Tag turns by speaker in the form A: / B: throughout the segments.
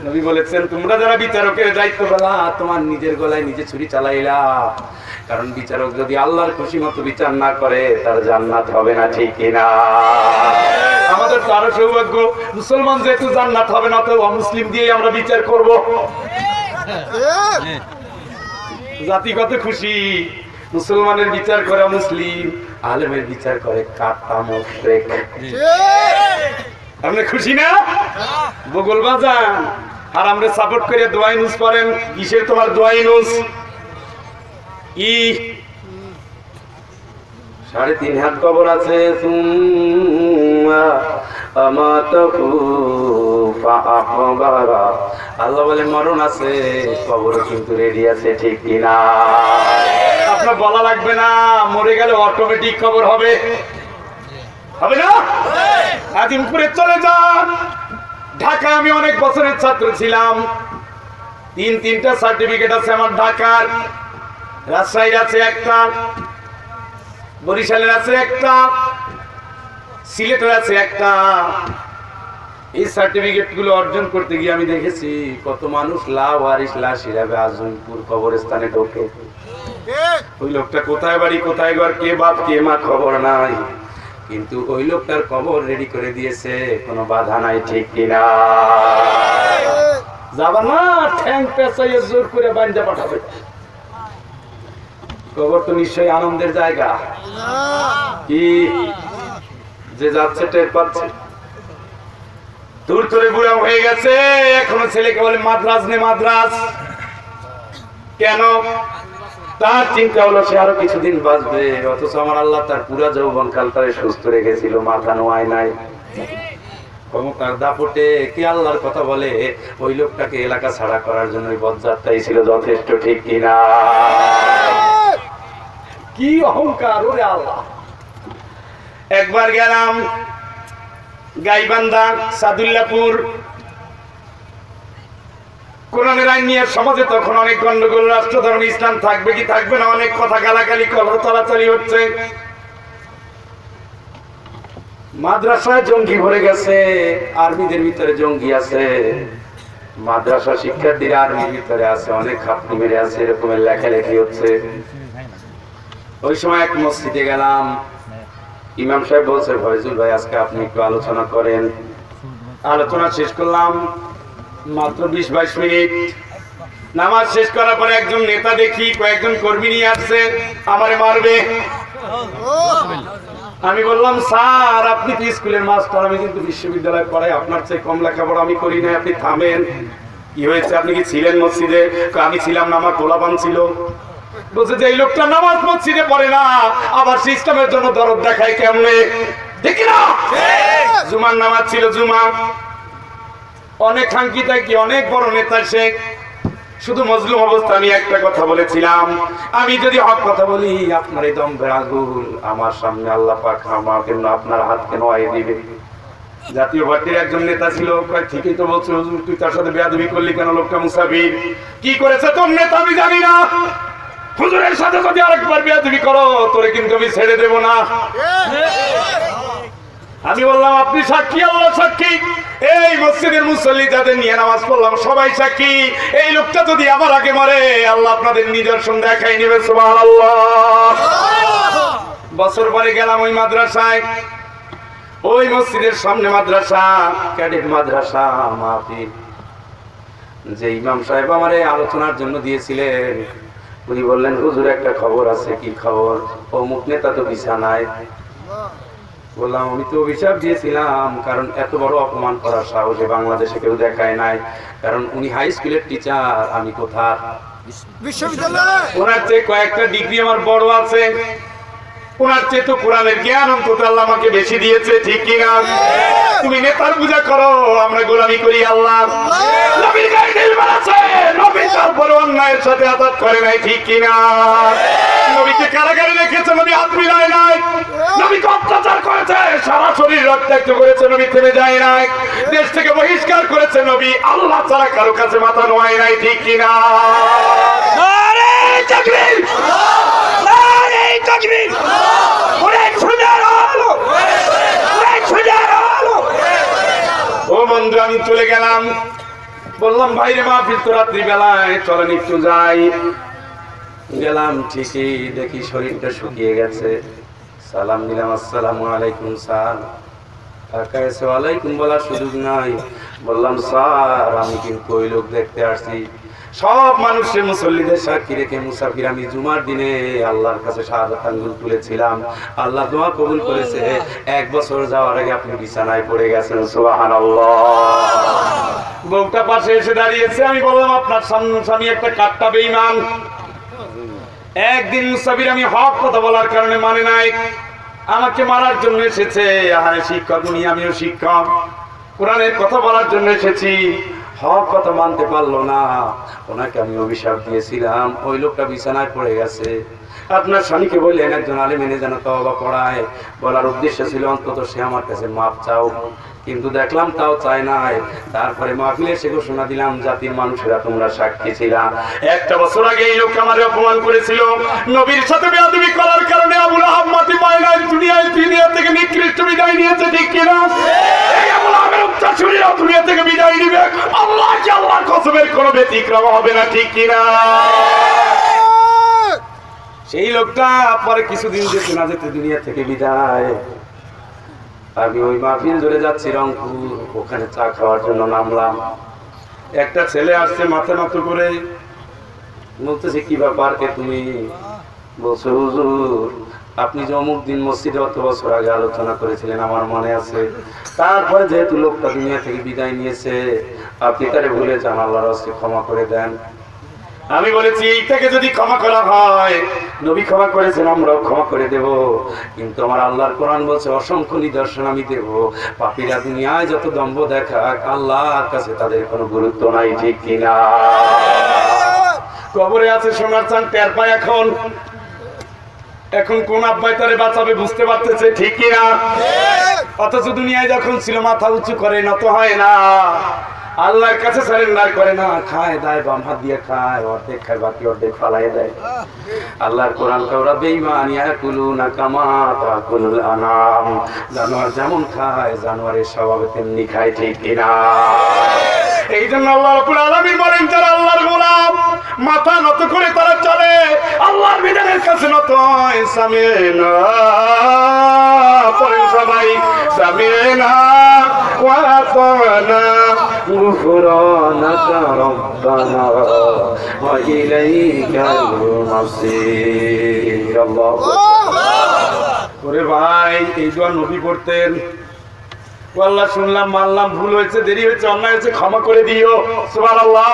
A: নবী বলেছেন, তোমরা যারা বিচারকের দায়িত্ব পেলা, তোমার নিজের গলায় নিজে ছুরি চালাইলা। কারণ বিচারক যদি আল্লাহর খুশি মতো বিচার না করে, তার জান্নাত হবে না, ঠিক কিনা? আমাদের তো আরো সৌভাগ্য, মুসলমান যেহেতু জান্নাত হবে না, তো অমুসলিম দিয়ে আমরা বিচার করব। জাতি কত খুশি, মুসলমানের বিচার করে মুসলিম, আলেমের বিচার করে কাটা মুশরিক। আপনি খুশি না? বগল বাজান। আর আমরা সাপোর্ট করে দোয়া ইউজ করেন। কিসের তোমার দোয়া ইউজ? 3.5 হাত কবর আছে। আল্লাহ বলে মরণ আছে, কবর কিন্তু রেডি আছে, ঠিক কিনা? আপনার বলা লাগবে না, মরে গেলে অটোমেটিক কবর হবে, হবে না? আজিমপুরে চলে যান। ঢাকায় আমি অনেক বছরের ছাত্র ছিলাম, 3টা সার্টিফিকেট আছে আমার ঢাকার। রাজশাহীর আছে একটা, বরিশালের আছে একটা, সিলেটের আছে একটা। এই সার্টিফিকেট গুলো অর্জন করতে গিয়ে আমি দেখেছি কত মানুষ লাওয়ারিস লাশ হিসাবে আজমপুর কবরস্থানে ঢোকে। ওই লোকটা কোথায় বাড়ি, কোথায় ঘর, কে বাপ কে মা খবর নাই, কিন্তু ওই লোকটার কবর রেডি করে দিয়েছে, কোনো বাধা নাই, ঠিক কিনা? যাবা না, ঠ্যাং পেঁচাইয়ে জোর করে বান্ধা পাঠাবে। কবর তো নিশ্চয়ই আনন্দের জায়গা, কি যে যাচ্ছে টের পাচ্ছে। দূর ধরে বুড়া হয়ে গেছে, এখনো ছেলেকে বলে মাদ্রাজ নে মাদ্রাজ। কেন? তার চিন্তা হলো সে আরো কিছুদিন বাঁচবে, অথচ আমার আল্লাহ তার পুরা যৌবন কাল তারে সুস্থ রেখেছিল, মাথা নোয়ায় নাই। ক্ষমতার দাপটে কে আল্লাহর কথা বলে, ওই লোকটাকে এলাকা ছাড়া করার জন্য ওই বজ্জাতটাই ছিল যথেষ্ট, ঠিক কিনা? কি অহংকার, ওরে আল্লাহ। একবার গেলাম গাইবান্ধা, সাদুল্লাপুর। কোরআনের আইন নিয়ে সমাজে তখন অনেক গন্ডগোল, রাষ্ট্র ধর্ম ইসলাম থাকবে কি থাকবে না, অনেক কথা গালাগালি কলহ চলাচলি হচ্ছে। মাদ্রাসায় জঙ্গি ভরে গেছে, আর্মিদের ভিতরে জঙ্গি আছে, মাদ্রাসা শিক্ষার্থীরা আর্মির ভিতরে আছে, অনেক খাপনি মেরে আছে, এরকমের লেখালেখি হচ্ছে। ওই সময় এক মসজিদে গেলাম, ইমাম সাহেব বলছে, ফয়জুল ভাই আজকে আপনি একটু আলোচনা করেন। আলোচনা শেষ করলাম মাত্র 20-22 মিনিট। নামাজ শেষ করার পরে একজন নেতা দেখি কয়েকজন কর্মী নিয়ে আসছে, আমারে মারবে। আমি বললাম, স্যার আপনি তো স্কুলের মাস্টার, আমি কিন্তু বিশ্ববিদ্যালয়ে পড়াই, আপনার চেয়ে কম লেখাপড়া আমি করি না, আপনি থামেন। কি হয়েছে, আপনি কি ছিলেন মসজিদে? আমি ছিলাম না, আমার গোলাপান ছিল। বলছে যে এই লোকটা নামাজ মসজিদে পড়ে না, আবার সিস্টেমের জন্য দরদ দেখায় কেমনে, ঠিক না? জুমার নামাজ ছিল, জুমা। অনেক খাঙ্কিতা কি অনেক বড় নেতা সে, শুধু মজলুম অবস্থা। আমি একটা কথা বলেছিলাম, আমি যদি হক কথা বলি আপনার এই দম বেরাগুল, আমার সামনে আল্লাহ পাক আমাকে আপনার হাত কেন আয় দিবে। জাতীয় পার্টির একজন নেতা ছিল, ঠিকই তো বলছে হুজুর, তুই তার সাথে বেয়াদবি করলি কেন? লোকটা মুসাফির। কি করেছে তোর নেতা আমি জানি না, হুজুরের সাথে যদি আরেকবার বেয়াদবি করো তোরে কিন্তু আমি ছেড়ে দেব না। আমি বললাম, আপনি সাক্ষী, আল্লাহ সাক্ষী, এই মসজিদের মুসল্লি যাদের নিয়ে নামাজ পড়লাম সবাই সাক্ষী, এই লোকটা যদি আমার আগে মরে আল্লাহ আপনাদের নিদর্শন দেখাই নেবে, সুবহানাল্লাহ। বছর পরে গেলাম ওই মাদ্রাসায়, ওই মসজিদের সামনে মাদ্রাসা, ক্যাডেট মাদ্রাসা মাহফিল। যে ইমাম সাহেব আমারে আলোচনার জন্য দিয়েছিলেন, উনি বললেন, হুজুর একটা খবর আছে। কি খবর? অমুক নেতা তো বিছানায়। বললাম, আমি তো অভিশাপ দিয়েছিলাম, কারণ এত বড় অপমান করার সাহসে বাংলাদেশে কেউ দেখায় নাই। কারণ উনি হাই স্কুলের টিচার, আমি কোথায় বিশ্ববিদ্যালয়। ওনার চেয়ে কয়েকটা ডিগ্রি আমার বড় আছে, ওনার চেয়ে তো কোরআনের জ্ঞান অন্তত আল্লাহ আমাকে বেশি দিয়েছে, ঠিক কিনা? তুমি নেতার পূজা করো, আমরা গোলামি করি আল্লাহ। নবীর গায়ে নির্মাণ আছে, নবী তারপর অন্যায়ের সাথে আঘাত করে নাই, ঠিক কিনা? নবীকে কারাগারে রেখেছে, নবী হাত মিলায় নাই। নবীকে অত্যাচার করেছে, সারা শরীর রক্তাক্ত করেছে, নবী থেমে যায় নাই। দেশ থেকে বহিষ্কার করেছে, নবী আল্লাহ ছাড়া কারো কাছে মাথা নোয়ায় নাই, ঠিক কিনা? নারে তাকবীর, নারে তাকবীর, ওরে সুজার আলো, ওরে সুজার আলো। ও বন্ধু, আমি চলে গেলাম বললাম ভাইরে মাহফিল তো রাত্রি বেলায়, চলেন একটু যাই। গেলাম, ঠিকই দেখি শরীরটা শুকিয়ে গেছে। সালাম দিলাম, আসসালামু আলাইকুম স্যার। তাকায় এসে ওয়ালাইকুম বলার সুযোগ নাই। বললাম স্যার আমি কিন্তু ওই লোক দেখতে আসছি। সব মানুষের মুসল্লিদের সাক্ষী রেখে মুসাফির আমি জুমার দিনে আল্লাহর কাছে শাহাদাত আঙ্গুল তুলেছিলাম, আল্লাহ দোয়া কবুল করেছে। 1 বছর যাওয়ার আগে আপনি বিছানায় পড়ে গেছেন। সুবহানাল্লাহ। বউটা পাশে এসে দাঁড়িয়েছে। আমি বললাম আপনার স্বামী একটা কাট্টা বেঈমান। একদিন মুসাফির আমি হক কথা বলার কারণে মানে নাই, আমাকে মারার জন্য এসেছে। আরে শিক্ষক উনি, আমিও শিক্ষক, কোরআনের কথা বলার জন্য এসেছি। হক কথা মানতে পারলো না, ওনাকে আমি অভিশাপ দিয়েছিলাম। ওই লোকটা বিছানায় পড়ে গেছে। আপনার স্বামীকে বললেন একজন আলেম এনে যেন তওবা পড়ায়। বলার উদ্দেশ্য ছিল অন্তত সে আমার কাছে মাপ চাও, কিন্তু দেখলাম তাও চায় নাই। তারপরে মাহফিলে সে ঘোষণা দিলাম, জাতির মানুষেরা তোমরা সাক্ষী ছিলাম, 1 বছর আগে এই লোক আমারে অপমান করেছিল। নবীর সাথে বেয়াদবি করার কারণে আবুল আহাব মাটি পায় নাই, দুনিয়া থেকে নিকৃষ্ট বিদায় নিয়েছে, ঠিক কিনা? এই আবুল আহাবের উত্তরসূরিরা দুনিয়া থেকে বিদায় নিবে, আল্লাহর কসমের কোনো ব্যতিক্রম হবে না, ঠিক কিনা? সেই লোকটা পরে কিছুদিন যেতে না যেতে দুনিয়া থেকে বিদায়। আমি ওই মাহফিল ধরে যাচ্ছি রংপুর, ওখানে চা খাওয়ার জন্য নামলাম। একটা ছেলে আসছে মাথা নত করে, বলতেছে কি ব্যাপার কে তুমি? বলছে হুজুর আপনি যে অমুক দিন মসজিদে অত বছর আগে আলোচনা করেছিলেন আমার মনে আছে। তারপরে যেহেতু লোকটা দুনিয়া থেকে বিদায় নিয়েছে, আপনি তারে ভুলে যান, আল্লাহর রাস্তে ক্ষমা করে দেন। আমি বলেছি এইটাকে যদি ক্ষমা করা হয়, নবী ক্ষমা করেছেন, আমরাও ক্ষমা করে দেব, কিন্তু আমার আল্লাহর কোরআন বলছে অসংখ্য নিদর্শন আমি দেব। পাপীরা দুনিয়ায় যত দম্ভ দেখাক, আল্লাহর কাছে তাদের কোনো গুরুত্ব নাই, ঠিক কিনা? কবরে আছে সোনার চান, টের পায় এখন কোন আব্বাই তারে বাঁচাবে বুঝতে পারতেছে, ঠিক কিনা? অথচ দুনিয়ায় যখন ছিল মাথা উঁচু করে, নত হয় না, আল্লাহর কাছে সারেন্ডার করে না, খায় দায় বাম হাত দিয়ে খায়, অর্ধেক খায় বাকি অর্ধেক ফালাই দেয়। আল্লাহর কোরআন ওরা বেঈমান, ইয়াকুলুনা কামা তাকুলুল আনাম, জানোয়ার যেমন খায় জানোয়ারের স্বভাবে তেমনি খায়, ঠিক কিনা? এই জন্য আল্লাহ রাব্বুল আলামিন বলেন যারা আল্লাহর গোলাম, মাথা নত করে তারা চলে, আল্লাহর বিধানের কাছে নত হয়। সামিনা পড়েন সবাই, সামিনা ওয়া আতানা গুফরানাকা রব্বানা ওয়া ইলাইকাল মাসির। আল্লাহু আকবার। ওরে ভাই, এই দোয়া নবী পড়তেন। আল্লাহ শুনলাম, মানলাম, ভুল হয়েছে, দেরি হয়েছে, অন্যায় হয়েছে, ক্ষমা করে দিও। সুবহানাল্লাহ।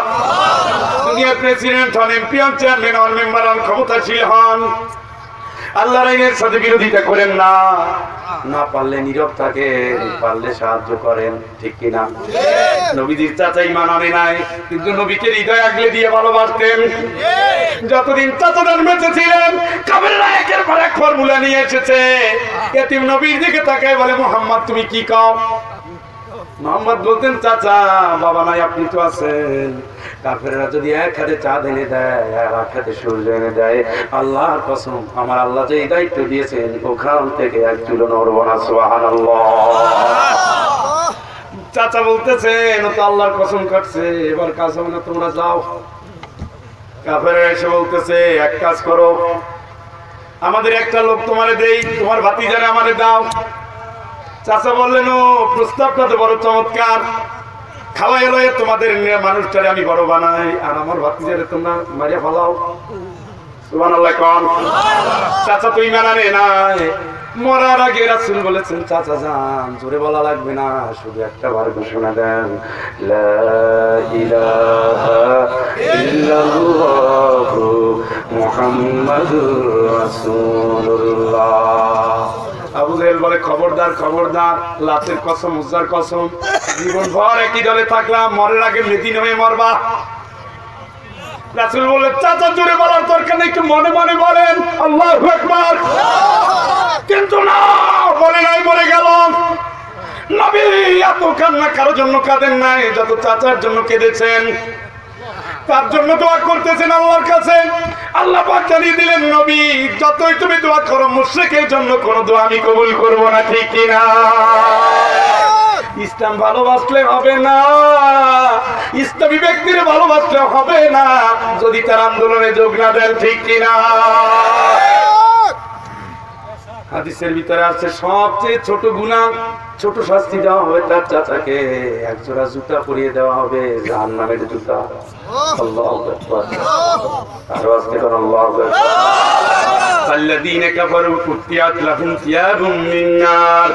A: দুনিয়ার প্রেসিডেন্ট হন, এমপি হন, চেয়ারম্যান হন, মেম্বার হন, ক্ষমতাশীল হন, আল্লাহর আইনের সাথে বিরোধিতা করেন না। না পারলে নীরব থাকেন, পারলে সাহায্য করেন, ঠিক কিনা? নবীজির চাচা ঈমান আনে নাই, কিন্তু নবীকে হৃদয় আগলে দিয়ে ভালোবাসতেন। যতদিন চাচাদার বেঁচে ছিলেন, কাফেররা একের পর এক ফর্মুলা নিয়ে এসেছে। এতিম নবীর দিকে তাকায় বলে, মুহাম্মদ তুমি কি কও? মোহাম্মদ বলতেন, চাচা বাবা নাই, আপনি তো আছেন। কাফেররা যদি এক হাতে চাঁদ এনে দেয় আর এক হাতে সূর্য এনে দেয়, আল্লাহর কসম আমার আল্লাহ যে দায়িত্ব দিয়েছেন ওখান থেকে এক চুলো নড়ব না। সুবহানাল্লাহ। চাচা বলতেছেন তো আল্লাহর কসম কাটছে, এবার কাজ হবে না, তোমরা যাও। কাফেররা এসে বলতেছে এক কাজ করো, আমাদের একটা লোক তোমারে দেই, তোমার ভাতিজারে আমারে দাও। চাচা বললেন ও প্রস্তাবটা তো বড় চমৎকার, খাওয়াই এলো তোমাদের মানুষটারে আমি বড় বানাই, আর আমার ভাতিজারে তোমরা মারিয়া ফেলাও। সুবহানাল্লাহ। কোন চাচা তুই মানানে নাই? মরার আগে রাসূল বলেছেন, চাচা যান, জোরে বলা লাগবে না, শুধু একটা বার ঘোষণা দেন, লা ইলাহা ইল্লাল্লাহু মুহাম্মাদুর রাসূলুল্লাহ। আবু জাহেল বলে, খবরদার খবরদার, লাতের কসম, উজ্জার কসম, জীবন ভর একই দলে থাকলাম, মরার আগে মেদিন হয়ে মরবা। রাসূল বললেন, চাচা জোরে বলার দরকার নেই, একটু মনে মনে বলেন আল্লাহু আকবার। কিন্তু না, বলে নাই, মরে গেল। নবী এত কান্না কারোর জন্য কাঁদেন নাই যত চাচার জন্য কেঁদেছেন। তার জন্য দোয়া করতেছেন আল্লাহর কাছে। আল্লাহ পাক জানিয়ে দিলেন, নবী যতই তুমি দোয়া করো মুশরিকের জন্য কোনো দোয়া আমি কবুল করব না, ঠিক কিনা? ইসলাম ভালোবাসলে হবে না, ইসলামী ব্যক্তির ভালোবাসলে হবে না যদি তার আন্দোলনে যোগ না দেন, ঠিক কিনা? হাদিসের ভিতরে আছে সবচেয়ে ছোট গুনাহ, ছোট শাস্তি দেওয়া হবে তার চাচাকে একজোড়া জুতা পরিয়ে দেওয়া হবে, জাহান্নামের জুতা। আল্লাহু আকবার। আরো আস্তে করে আল্লাহু আকবার। আল্লাযীনা কাফারু কুত্তিয়াত লাহুম থিয়াবুম মিন নার।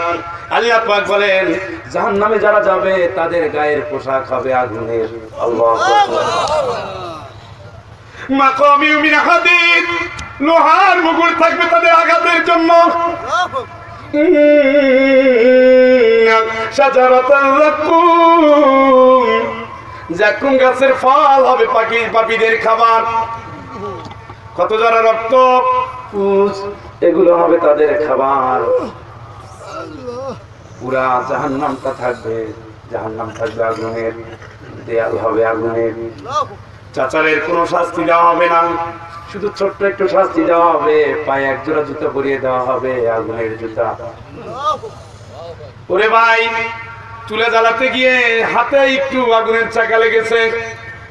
A: আল্লাহ পাক বলেন জাহান্নামে যারা যাবে তাদের গায়ের পোশাক হবে আগুনের। আল্লাহু আকবার। মাকামিউ মিন হাদিদ, লোহার মুগুর থাকবে তাদের আঘাতের জন্য। শাজারাতাল যাকুম, যাকুম গাছের ফল হবে পাপীদের খাবার। কত যারা রক্ত পুষ এগুলো হবে তাদের খাবার। পুরা জাহান্নামটা থাকবে, জাহান্নাম থাকবে আগুনের, দেয়াল হবে আগুনের। চাচারের কোনো শাস্তি দেওয়া হবে না, শুধু ছোট্ট একটু শাস্তি দেওয়া হবে, পায়ে একজোড়া জুতা পরিয়ে দেওয়া হবে আগুনের জুতা। ওরে ভাই, চুলে জ্বালাতে গিয়ে হাতে একটু আগুনের চাকা লেগেছে,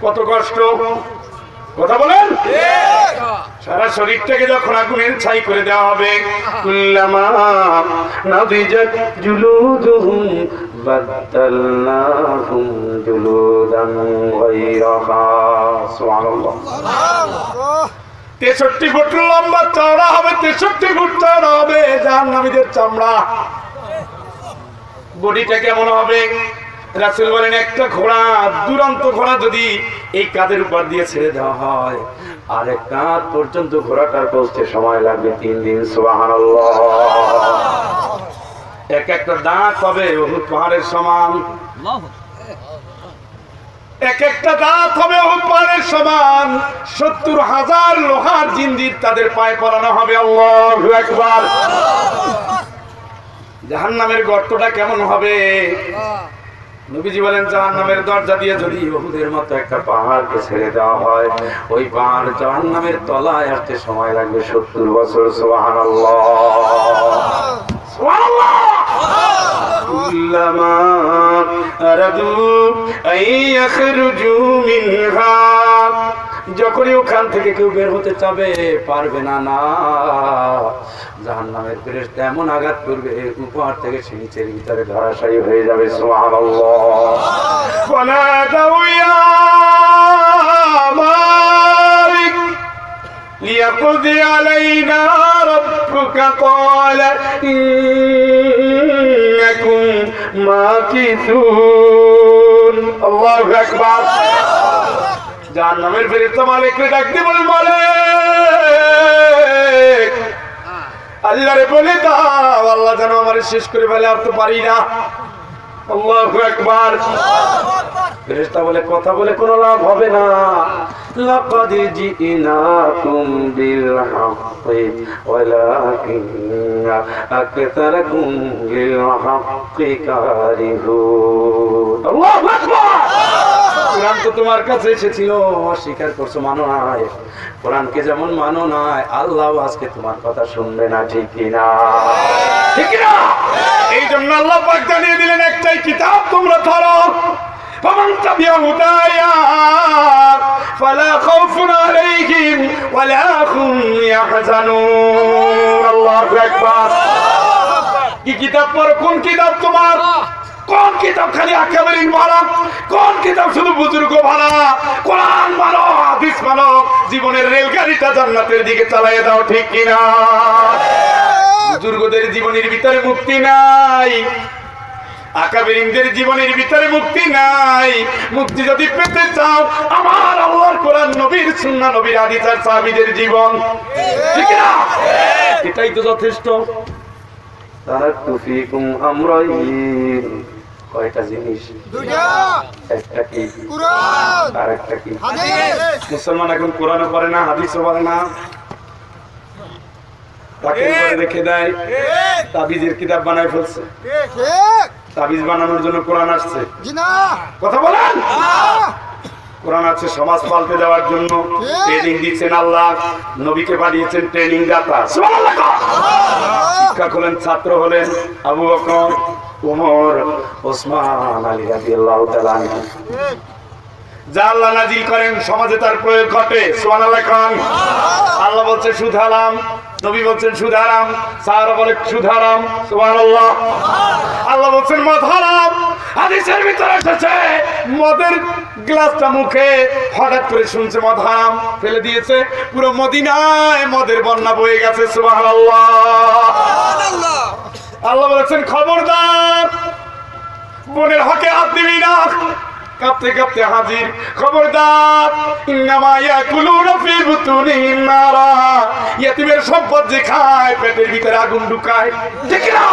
A: কত কষ্ট, কথা বলেন। সারা শরীরটাকে যখন আগুনের ছাই করে দেওয়া হবে, কুল্লামা নাদিজাত জুলুদুহুম বাদদালনাহুম জুলুদান গায়রাহা। সুবহানাল্লাহ। 63 ফুট লম্বা চওড়া হবে, 63 ফুট চওড়া হবে জাহান্নামীদের চামড়া। বডিটা কেমন হবে? রাসূল বলেন একটা ঘোড়া, দুরন্ত ঘোড়া যদি এই কাঁধের উপর দিয়ে ছেড়ে দেওয়া হয়, আর এক কাঁধ পর্যন্ত ঘোড়াটার পৌঁছতে সময় লাগবে 3 দিন। সুবহানাল্লাহ। এক একটা দাঁত হবে উহুদ পাহাড়ের সমান, এক একটা দাঁত হবে উহুদ পাহাড়ের সমান। 70,000 লোহার জিনজির তাদের পায়ে পরানো হবে। আল্লাহু আকবার। জাহান্নামের গর্তটা কেমন হবে? নবীজি বলেন জাহান্নামের দরজা দিয়ে যদি উহুদের মতো একটা পাহাড়কে ছেড়ে দেওয়া হয়, ওই পাহাড় জাহান্নামের তলায় আসতে সময় লাগবে 70 বছর। সুবহানাল্লাহ। সুবহানাল্লাহ। কুল্লামা আরাদু আইয়াখরুজু মিনহা, যখনই ওখান থেকে কেউ বের হতে চাবে পারবে না, না জাহান্নামের ফেরেশতা এমন আঘাত করবে উপর থেকে সে নিচের ভিতরে ধরাশায়ী হয়ে যাবে। সুবহানাল্লাহ। ফানাদাউ ইয়া মালিক লিয়াকদি আলাইনা রাব্বুকা ক্বালা ইন্নাকুম মাকিসুন। আল্লাহু আকবার। জাহান্নামের ফেরেশতা মালিককে ডাকতে বলে, মালিক আল্লাহরে বলে দাও আল্লাহ যেন আমারে শেষ করে ফেলে, আর তো পারি না। আল্লাহু আকবার। ফেরেশতা বলে কথা বলে কোনো লাভ হবে না। লাকাদ জিইনাকুম বিল হাক্কি ওয়ালাকিন্না আকতারাকুম লিল হাক্কি কারিহুন। আল্লাহু আকবার। কোরআন তো তোমার কাছে এসেছিল, অস্বীকার করছো, মানো নাই। কোরআনকে যেমন মানো নাই, আল্লাহ আজকে তোমার কথা শুনবে না, ঠিক কিনা? ঠিক কিনা? এই জন্য আল্লাহ পাক জানিয়ে দিলেন একটাই কিতাব তোমরা ধরো, ফামান তাবিয়া হুদায়া ফালা খাউফুন আলাইহিম ওয়ালা হুম ইয়াহজানুন। আল্লাহু আকবার। কি কিতাব পড়ো? কোন কিতাব তোমার? কোন কিতাব খালি আকাবেরিন মারা? কোন কিতাব শুধু বুজুর্গ ভাড়া? কোরআন মানো, হাদিস মানো, জীবনের রেলগাড়িটা জান্নাতের দিকে চালিয়ে দাও, ঠিক কিনা? বুজুর্গদের জীবনের ভিতরে মুক্তি নাই, আকাবেরিনদের জীবনের ভিতরে মুক্তি নাই। মুক্তি যদি পেতে চাও, আমার আল্লাহর কোরআন, নবীর সুন্নাহ, নবীর হাদিস আর সাহাবীদের জীবন, ঠিক না? এটাই তো যথেষ্ট। তারাকতু ফীকুম আমরাইন, কয়টা জিনিস? দুইটা। একটা কি? কোরআন, আর একটা কি? হাদিস। মুসলমান এখন কোরআনও পড়ে না, হাদিসও পড়ে না, তাকে উপরে রেখে দেয়, তাবিজের কিতাব বানায় ফেলছে। তাবিজ বানানোর জন্য কোরআন আসছে? কথা বলেন। কোরআন আছে সমাজ পাল্টে দেওয়ার জন্য, ট্রেনিং দিচ্ছেন আল্লাহ, নবীকে পাঠিয়েছেন ট্রেনিং দাতা। সুবহানাল্লাহ। শিক্ষক হলেন, ছাত্র হলেন আবু বকর, ওমর, ওসমান, আলী রাদিয়াল্লাহু তাআলা আনহু। যা আল্লাহ নাজিল করেন সমাজে তার প্রয়োগ ঘটে। সুবহানাল্লাহ খান। আল্লাহ বলছে সুদ হারাম, নবী বলছেন সুদ হারাম, সাহারা বলে সুদ হারাম। সুবহানাল্লাহ। আল্লাহ বলছেন মদ হারাম। হাদিসের ভিতরে এসেছে মদের গ্লাসটা মুখে হঠাৎ করে শুনছে মদ হারাম, ফেলে দিয়েছে, পুরো মদিনায় মদের বন্যা বয়ে গেছে। সুবহানাল্লাহ। আল্লাহ বলেছেন খবরদার বোনের হকে হাত দিবি না। কাঁপতে কাঁপতে হাজির, খবরদার ইন্নামা ইয়াকুলুনা ফি বুতুনিহিম নারা, ইয়াতীমের সম্পদ যে খায় পেটের ভিতরে আগুন ঢুকায়। ঠিক না?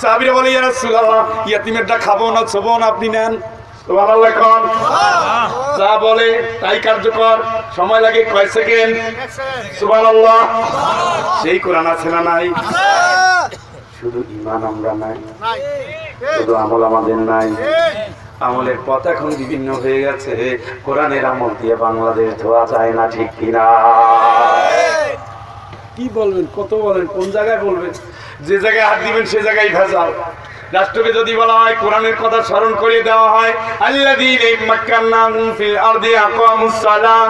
A: সাহাবীরা বলে ইয়া রাসূলুল্লাহ ইয়াতীমেরটা খাবো না ছোবো না, আপনি নেন। সুবহানাল্লাহ কোন যা বলে তাই কার্যকর, সময় লাগে কয় সেকেন্ড। সুবহানাল্লাহ। সেই কোরআন আছে না নাই? শুধু ঈমান আমরা নাই, শুধু আমল আমাদের নাই। আমলের পথ এখন বিভিন্ন হয়ে গেছে, কোরআনের আমল দিয়ে বাংলাদেশ ধোয়া যায় না। ঠিক কিনা? কি বলবেন, কত বলেন, কোন জায়গায় বলবেন? যে জায়গায় হাত দিবেন সে জায়গায় ভেজাল। রাষ্ট্রকে যদি বলা হয় কোরআনের কথা স্মরণ করিয়ে দেওয়া হয়, আল্লাযীনা মাক্কান্নাহুম ফিল আরদি আকামুস সালাহ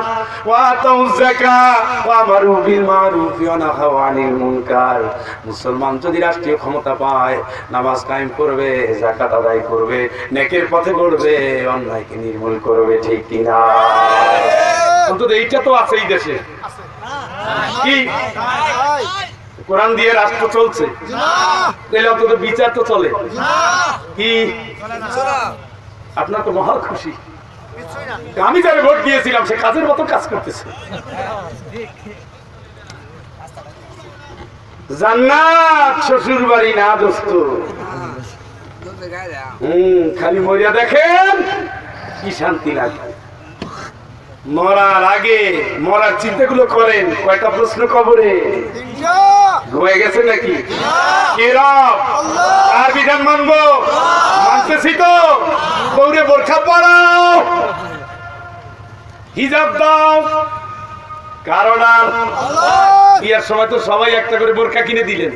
A: ওয়া আতাউয যাকাত ওয়া আমারু বিল মারুফ ওয়া নাহাউ আনিল মুনকার। মুসলমান যদি রাষ্ট্রীয় ক্ষমতা পায়, নামাজ কায়েম করবে, যাকাত আদায় করবে, নেকের পথে চলবে, অন্যায়কে নির্মূল করবে। ঠিক কি না? অন্তত এইটা তো আছে এই দেশে। কি কোরআন দিয়ে রাষ্ট্র চলছে? তাহলে অন্তত বিচার তো চলে। কি আপনার তো মহা খুশি, আমি যারা ভোট দিয়েছিলাম সে কাজের মতো কাজ করতেছে। জান্নাত শ্বশুর বাড়ি না দোস্ত। খালি মরিয়া দেখেন কি শান্তি লাগে। মরার আগে মরার চিন্তাগুলো করেন, কয়টা প্রশ্ন কবরে ঘুমিয়ে গেছে নাকি? আর বিধান মানবো, মানতেছি তো। বউরে বোরখা পরাও, হিজাব দাও, কারণ আর বিয়ের সময় তো সবাই একটা করে বোরখা কিনে দিলেন।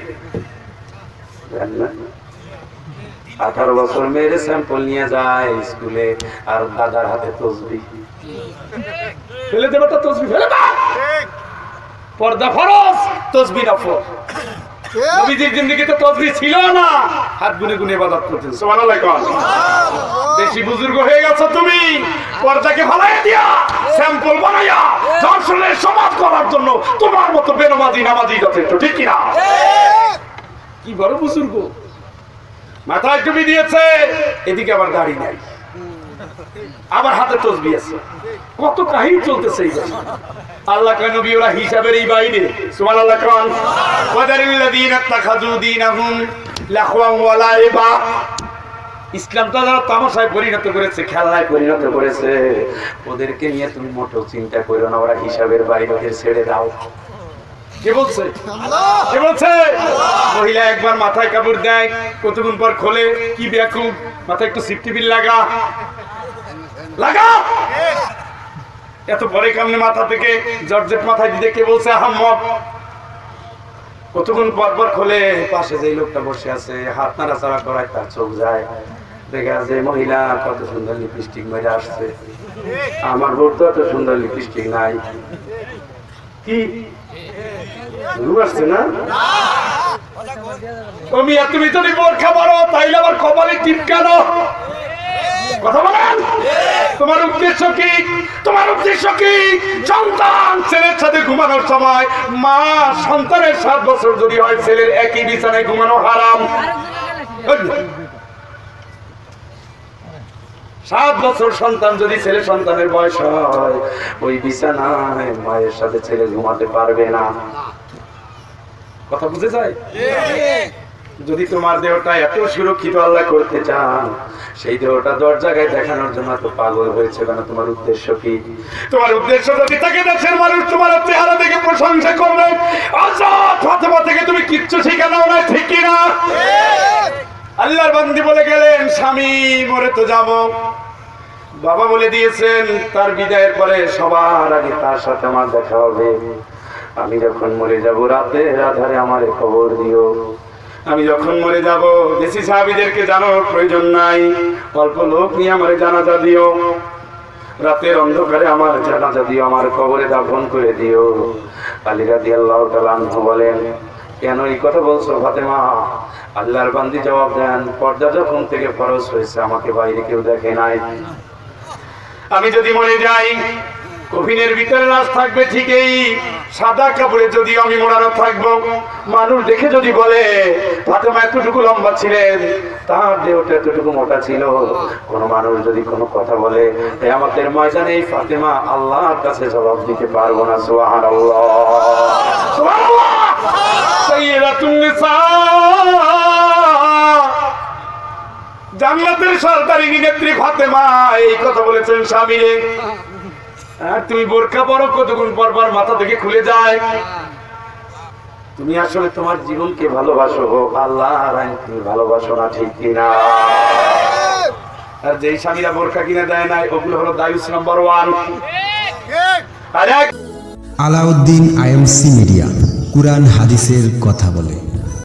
A: 18 বছর মেয়ের স্যাম্পল নিয়ে যায় স্কুলে, আর দাদার হাতে তসবিহ। ফেলে দেবো তো তসবিহ, ফেলে দাও। পর্দা ফরজ, তসবিহ নফল। নবীজির জিন্দেগিতে তসবিহ ছিল না, হাত গুনে গুনে ইবাদত করতেন। সুবহানাল্লাহ। বেশি বুজুর্গ হয়ে গেছো তুমি, পর্দাকে ফালাইয়া দিয়া স্যাম্পল বানাইয়া জনসনের সমাজ করার জন্য তোমার মতো বেনামাজি নামাজি যথেষ্ট। ঠিক কি না? কি বড় বুজুর্গ, মাথায় টুপি দিয়েছে, এদিকে আবার দাড়ি নাই, আবার হাতে তসবিহ আছে। কত কাহিনী চলতেছে এই দেশে। আল্লাহ কয় নবী ওরা হিসাবের এই বাইরে। সুবহানাল্লাহ। কোন ওয়াদারিল্লাযীনা তাখাযু দীনাহুম লাহওয়ান ওয়া লাইবা, ইসলামটা যারা তামাশায় পরিণত করেছে, খেলনায় পরিণত করেছে, ওদেরকে নিয়ে তুমি মোটেও চিন্তা করো না, ওরা হিসাবের বাইরে, ওদের ছেড়ে দাও। কে বলছে? কে বলছে? মহিলা একবার মাথায় কাপড় দেয়, কতক্ষণ পর খোলে। কি বেকুব, মাথায় একটু সিফটি বিল লাগা লাগা, এত পরে কামনে মাথা থেকে জর্জেট মাথায় দিতে কে বলছে আহম্মক? কতক্ষণ পর পর খোলে, পাশে যে লোকটা বসে আছে হাত নাড়াচাড়া করায়, তার চোখ যায়, দেখা যে মহিলা কত সুন্দর লিপস্টিক মেরে আসছে, আমার বোর তো এত সুন্দর লিপস্টিক নাই। কি আসছে না? তুমি যদি বোরখা পরো তাইলে আবার কপালে টিপকানো কথা বলেন। তোমার উদ্দেশ্য কি? তোমার উদ্দেশ্য কি? সন্তান ছেলের সাথে ঘুমানোর সময় মা সন্তানের 7 বছর যদি হয়, ছেলের একই বিছানায় ঘুমানো হারাম। 7 বছর সন্তান যদি ছেলে সন্তানের বয়স হয়, ওই বিছানায় মায়ের সাথে ছেলে ঘুমাতে পারবে না। কথা বুঝে যায়? যদি তোমার দেহটা এত সুরক্ষিত আল্লাহ করতে চান, সেই দেহটা 10 জায়গায় দেখানোর জন্য তো পাগল হয়েছে কেন? তোমার উদ্দেশ্য কি? তোমার উদ্দেশ্য যদি থাকে দেশের মানুষ তোমার চেহারা দেখে প্রশংসা করবে, আজাদ ফাতেমা থেকে তুমি কিচ্ছু শিখে নাও না। ঠিক কি না? আল্লাহর বান্দি বলে গেলেন, স্বামী মরে তো যাব, বাবা বলে দিয়েছেন তার বিদায়ের পরে সবার আগে তার সাথে আমার দেখা হবে। আমি যখন মরে যাব, রাতে আধারে আমারে খবর দিও। আমি যখন মরে যাব বেশি সাহাবীদেরকে জানার প্রয়োজন নাই, অল্প লোক নিয়ে আমার জানাজা দিও, রাতের অন্ধকারে আমার জানাজা দিও, আমার কবরে দাফন করে দিও। আলী রাদিয়াল্লাহু তাআলা আনহু বলেন, কেন এই কথা বলছো ফাতেমা? আল্লাহর বান্দি জবাব দেন, পর্দা যখন থেকে ফরজ হয়েছে আমাকে বাইরে কেউ দেখে নাই। আমি যদি মরে যাই কফিনের ভিতরে লাশ থাকবে ঠিকই, সাদা কাপড়ে যদি আমি মোড়ানো থাকবো, মানুষ দেখে যদি বলে ফাতেমা এতটুকু লম্বা ছিলেন, তার দেহটা এতটুকু মোটা ছিল, কোন মানুষ যদি কোনো কথা বলে কিয়ামতের ময়দানে এই ফাতেমা আল্লাহর কাছে জবাব দিতে পারবো না। সুবহানাল্লাহ, সুবহানাল্লাহ। সাইয়্যিদাতুন নিসা, জান্নাতের সরকারি নেত্রী ফাতেমা এই কথা বলেছেন স্বামীরে। আর তুমি বোরকা পরো, কতক্ষণ পর পর মাথা থেকে খুলে যায়। তুমি আসলে তোমার জীবনকে ভালোবাসো, আল্লাহর আইন তুমি ভালোবাসো না, ঠিক কিনা? আর যেই স্বামীরা বোরকা কিনে দেয় না, ওগুলো হলো দায়ুস নাম্বার 1।
B: আলাউদ্দিন আইএমসি মিডিয়া, কুরআন হাদিসের কথা বলে।